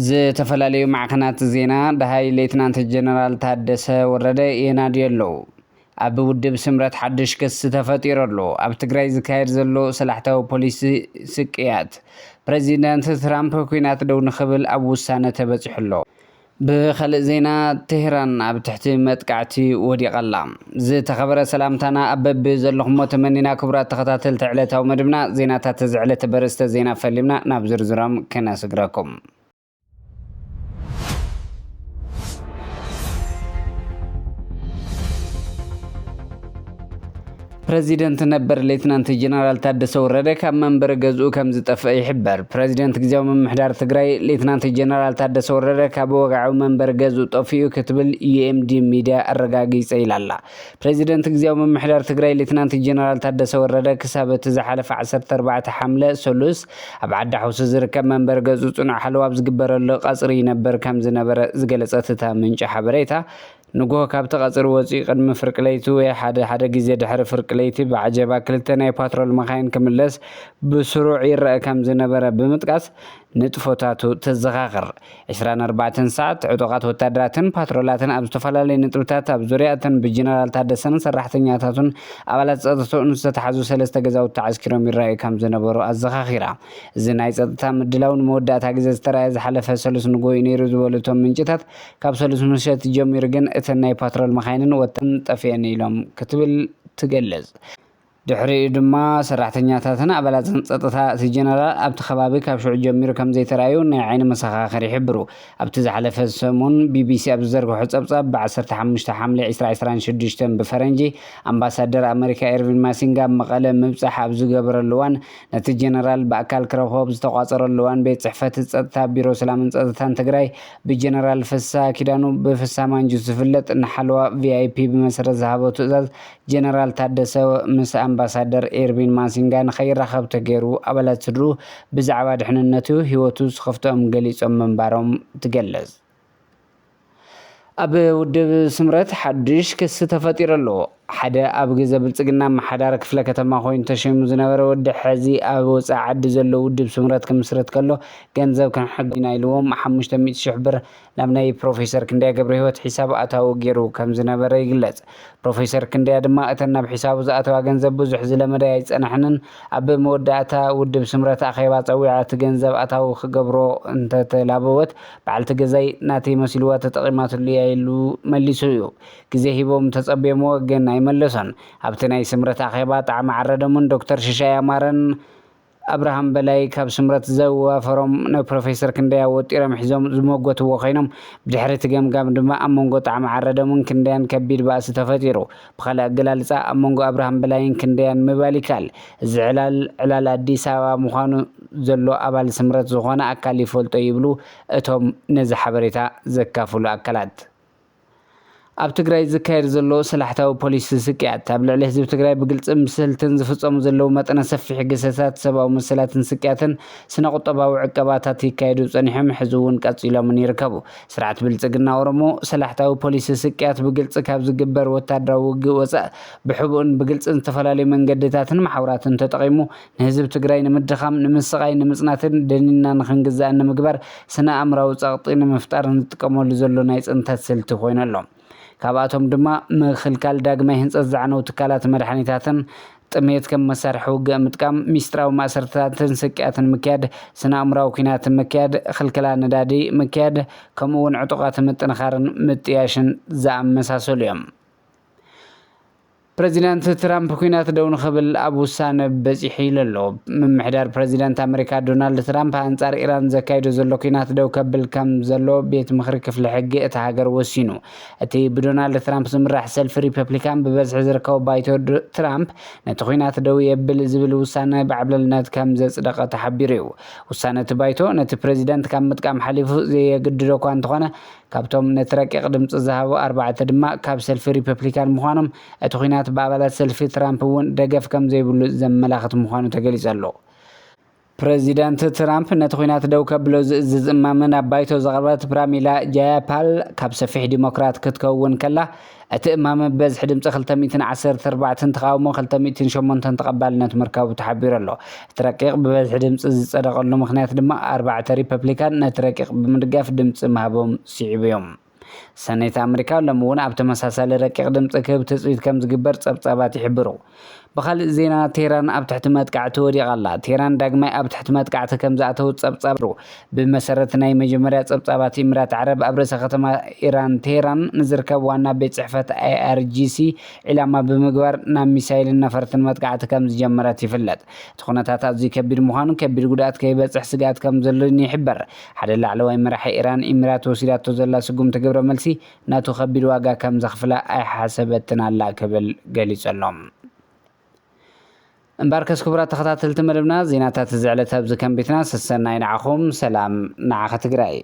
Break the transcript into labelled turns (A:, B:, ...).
A: ዝተፈላላዩ ማዕከናት ዜና ብሃይ ሌትናንት ጀነራል ታደሰ ወረደ የናድየሎ ኣብ ውድብ ስምረት ሓድሽ ክስ ተፈጢሩ ኣሎ። ኣብ ትግራይ ዝካየድ ዘሎ ሰላሕታዊ ፖሊሲ ስቅያት ፕሬዚዳንት ትራምፕ ኩናት ደው ንኽብል ኣብ ውሳነ ተበፂሑ ኣሎ። ብኻልእ ዜና ቴህራን ኣብ ትሕቲ መጥቃዕቲ ወዲቓላ። ዝተኸበረ ሰላምታና ኣብ በቢ ዘለኹሞ ተመኒና ክቡራት ተኸታተልቲ ዕለታዊ መደብና ዜናታት ዝዕለተ በርእስተ ዜና ፈሊምና ናብ ዝርዝሮም ከነስግረኩም። ፕሬዚደንት ነበር ሌትናንት ጀነራል ታደሰ ወረደ ካብ መንበረ ገዝኡ ከም ዝጠፍአ ይሕበር። ፕሬዚደንት ግዚያዊ ምምሕዳር ትግራይ ሌትናንት ጀነራል ታደሰ ወረደ ካብ ወግዓዊ መንበረ ገዝኡ ጠፊኡ ክትብል UMD ሚድያ ኣረጋጊፀ ኢላላ። ፕሬዚደንት ግዚያዊ ምምሕዳር ትግራይ ሌትናንት ጀነራል ታደሰ ወረደ ክሳብ እቲ ዝሓለፈ 14 ሓምለ ሰሉስ ኣብ ዓዲ ሓውሲ ዝርከብ መንበረ ገዝኡ ጽኑዕ ሓለዋ ዝግበረሉ ቀጽሪ ነበር ከም ዝነበረ ዝገለጸት እታ ምንጪ ሓበሬታ ንጎ ካብቲ ቀጽሪ ወፂኡ ቅድሚ ፍርቅለይቲ ወይ ሓደ ግዜ ድሕሪ ፍርቅለይቲ ብዓጀባ ክልተ ናይ ፓትሮል መኻይን ክምለስ ብስሩዕ ይረአ ከም ዝነበረ ብምጥቃስ ንጥፎታቱ ተዘኻኽር። 24 ሰዓት ዕጡቓት ወታደራትን ፓትሮላትን ኣብ ዝተፈላለዩ ንጥብታት ኣብ ዙርያ እተን ብጀነራል ታደሰን ሰራሕተኛታቱን ኣባላት ፀጥታኡን ዝተታሕዙ 3 ገዛውቲ ተዓስኪሮም ይረኣዩ ከም ዝነበሩ ኣዘኻኺራ። እዚ ናይ ፀጥታ ምድላውን መወዳእታ ግዜ ዝተረኣየ ዝሓለፈ ሰሉስ ንጎይ ነይሩ ዝበሉ እቶም ምንጭታት ካብ ሰሉስ ምሸት ጀሚሩ ግን እተን ናይ ፓትሮል መኻይንን ወተን ጠፍአን ኢሎም ክትብል ትገልጽ። ድሕሪኡ ድማ ሰራሕተኛታትን ኣባላትን ፀጥታ እቲ ጀነራል ኣብቲ ከባቢ ካብ ሽዑ ጀሚሩ ከም ዘይተረኣዩ ናይ ዓይኒ መሰኻኸሪ ይሕብሩ። ኣብቲ ዝሓለፈ ሰሙን BBC ኣብ ዝዘርግሖ ፀብጻብ ብ15 ሓምለ 2026 ብፈረንጂ ኣምባሳደር ኣሜሪካ ኤርቪን ማሲንጋ ኣብ መቐለ ምብፃሕ ኣብ ዝገበረሉ እዋን ነቲ ጀነራል ብኣካል ክረኽቦ ዝተቋፀረሉ እዋን ቤት ፅሕፈት ፀጥታ ቢሮ ሰላምን ፀጥታን ትግራይ ብጀነራል ፍስሓ ኪዳኑ ብፍስሓ ማንጁስ ዝፍለጥ ንሓለዋ VIP ብመሰረት ዝሃቦ ትእዛዝ ጀነራል ታደሰ ምስ ኣምባሳደር ኤርቪን ማሲንጋ ንኸይራኸብ ተገይሩ ኣባላት ስድሩ ብዛዕባ ድሕንነቱ ሂወቱ ዝኸፍቶኦም ገሊፆም ምንባሮም ትገልጽ። ኣብ ውድብ ስምረት ሓድሽ ክስ ተፈጢሩ ኣሎ። ሓደ ኣብ ግዜ ብልጽግና ማሓዳር ክፍለ ከተማ ኮይኑ ተሸይሙ ዝነበረ ወዲ ሕዚ ኣብ ወፃኢ ዓዲ ዘሎ ውድብ ስምረት ክምስረት ከሎ ገንዘብ ክንሕግና ኢልዎም 500,000 ብር ናብ ናይ ፕሮፌሰር ክንደያ ገብረ ህይወት ሒሳብ ኣታዊ ገይሩ ከም ዝነበረ ይግለጽ። ፕሮፌሰር ክንደያ ድማ እተን ናብ ሒሳቡ ዝኣተዋ ገንዘብ ብዙሕ ዝለመደ ኣይጸንሕንን ኣብ መወዳእታ ውድብ ስምረት ኣኼባ ፀዊዓ እቲ ገንዘብ ኣታዊ ክገብሮ እንተተላበወት በዓልቲ ገዛይ ናተይ መሲልዋ ተጠቒማትሉ እያ ኢሉ መሊሱ እዩ። ግዜ ሂቦም ተጸቢየሞ ግን ኣይመለሶን። ኣብቲ ናይ ስምረት ኣኼባ ጣዕሚ ዓረደሙን ዶክተር ሽሻይ ኣማረን ኣብርሃም በላይ ካብ ስምረት ዘዋፈሮም ንፕሮፌሰር ክንደያ ወጢሮም ሒዞም ዝመጎትዎ ኮይኖም ብድሕሪ እቲ ገምጋም ድማ ኣብ መንጎ ጣዕሚ ዓረደሙን ክንደያን ከቢድ ባእሲ ተፈጢሩ። ብኻልእ ኣገላልፃ ኣብ መንጎ ኣብርሃም በላይን ክንደያን ምባል ይካል። እዚ ዕላል ኣዲስ ኣበባ ምዃኑ ዘሎ ኣባል ስምረት ዝኾነ ኣካል ይፈልጦ ይብሉ እቶም ነዚ ሓበሬታ ዘካፍሉ ኣካላት። ኣብ ትግራይ ዝካየድ ዘሎ ሰላሕታዊ ፖሊሲ ስቅያት ኣብ ልዕሊ ህዝቢ ትግራይ ብግልጽን ብስልትን ዝፍጸሙ ዘለዉ መጠነ ሰፊሕ ግሰታት ሰብኣዊ መሰላትን ስቅያትን ስነ ቁጠባዊ ዕቀባታት ይካየዱ ጸኒሖም ሕዚ እውን ቀፂሎምን ይርከቡ። ስርዓት ብልጽግና ኦሮሞ ሰላሕታዊ ፖሊሲ ስቅያት ብግልጽ ካብ ዝግበር ወታደራዊ ውግእ ወፃእ ብሕቡእን ብግልጽን ዝተፈላለዩ መንገድታትን ማሕበራትን ተጠቒሙ ንህዝቢ ትግራይ ንምድኻም ንምስቃይ ንምጽናትን ደኒና ንኽንግዛእ ንምግባር ስነ ኣእምራዊ ፀቕጢ ንምፍጣር ንጥቀመሉ ዘሎ ናይ ጽንተት ስልቲ ኮይኑ ኣሎ። ካብኣቶም ድማ ምክልካል ዳግማይ ህንፀት ዝዓነው ትካላት መድሓኒታትን ጥሜት ከም መሳርሒ ውግእ ምጥቃም ሚስጥራዊ ማእሰርታትን ስቅያትን ምክያድ ስነ ኣእምራዊ ኩናትን ምክያድ ክልከላ ነዳዲ ምክያድ ከምኡ እውን ዕጡቓት ምጥንኻርን ምጥያሽን ዝኣመሳሰሉ እዮም። ፕሬዚዳንት ትራምፕ ኩናት ደው ንኽብል ኣብ ውሳነ በፂሑ ኢሉ ኣሎ። ምምሕዳር ፕሬዚዳንት ኣሜሪካ ዶናልድ ትራምፕ ኣንጻር ኢራን ዘካይዶ ዘሎ ኩናት ደው ከብል ከም ዘሎ ቤት ምክሪ ክፍሊ ሕጊ እቲ ሃገር ወሲኑ። እቲ ብዶናልድ ትራምፕ ዝምራሕ ሰልፊ ሪፐብሊካን ብበዝሒ ዝርከቡ ባይቶ ትራምፕ ነቲ ኩናት ደው የብል ዝብል ውሳነ ብዓብለልነት ከም ዘጽደቐ ተሓቢሩ እዩ። ውሳነ እቲ ባይቶ ነቲ ፕሬዚዳንት ካብ ምጥቃም ሓሊፉ ዘየግድዶ እኳ እንተኾነ ካብቶም ነቲ ረቂቕ ድምፂ ዝሃቡ 4 ድማ ካብ ሰልፊ ሪፐብሊካን ምዃኖም እቲ ኩናት በአባላት ሰልፊ ትራምፕ እውን ደገፍ ከም ዘይብሉ ዘመላኽት ምዃኑ ተገሊጹ ኣሎ። ፕሬዚዳንት ትራምፕ ነቲ ኩናት ደው ከብሎ ዝእማምን ኣባይቶ ዘቕርበት ፕራሚላ ጃያፓል ካብ ሰፊሕ ዲሞክራት ክትከውን ከላ እቲ እማመ በዝሒ ድምፂ 214 ተቃውሞ 208 ተቐባልነት ምርካቡ ተሓቢሩ ኣሎ። እቲ ረቂቕ ብበዝሒ ድምፂ ዝጸደቐሉ ምኽንያት ድማ 4 ሪፐብሊካን ነቲ ረቂቕ ብምድጋፍ ድምፂ ምሃቦም ስዒቡ እዮም። ሰነይት ኣሜሪካ ሎሚ እውን ኣብ ተመሳሳሊ ረቂቕ ድምፂ ክህብ ትፅቢት ከም ዝግበር ጸብጻባት ይሕብሩ። بخل زينا تيران أب تحت مدقعة ودي غلا تيران داقمي أب تحت مدقعة كم زعته تصبصبرو بمسارتنا مجمرات تصبصبات إمارات عرب أبرز ختمة إيران تيران نزركب وانا بيت صحفة IRGC إلى ما بمقبر نام ميسايل النفرت المدقعة كم زجمرات يفلت تخونتات زي كبير مهانو كبير قدات كيبت حسقات كم زلني حبر حد العلوي مرح إيران إمارات وسيلات تزلا سقوم تقبر ملسي ناتو خبير واقع كم زخفلا أي حسبتنا لا قبل قليل سلام امباركس كبرات تخطات التمربنا زيناتات الزعلة تبز كم بيتنا سسنا ينعخم سلام نعخ تقرأي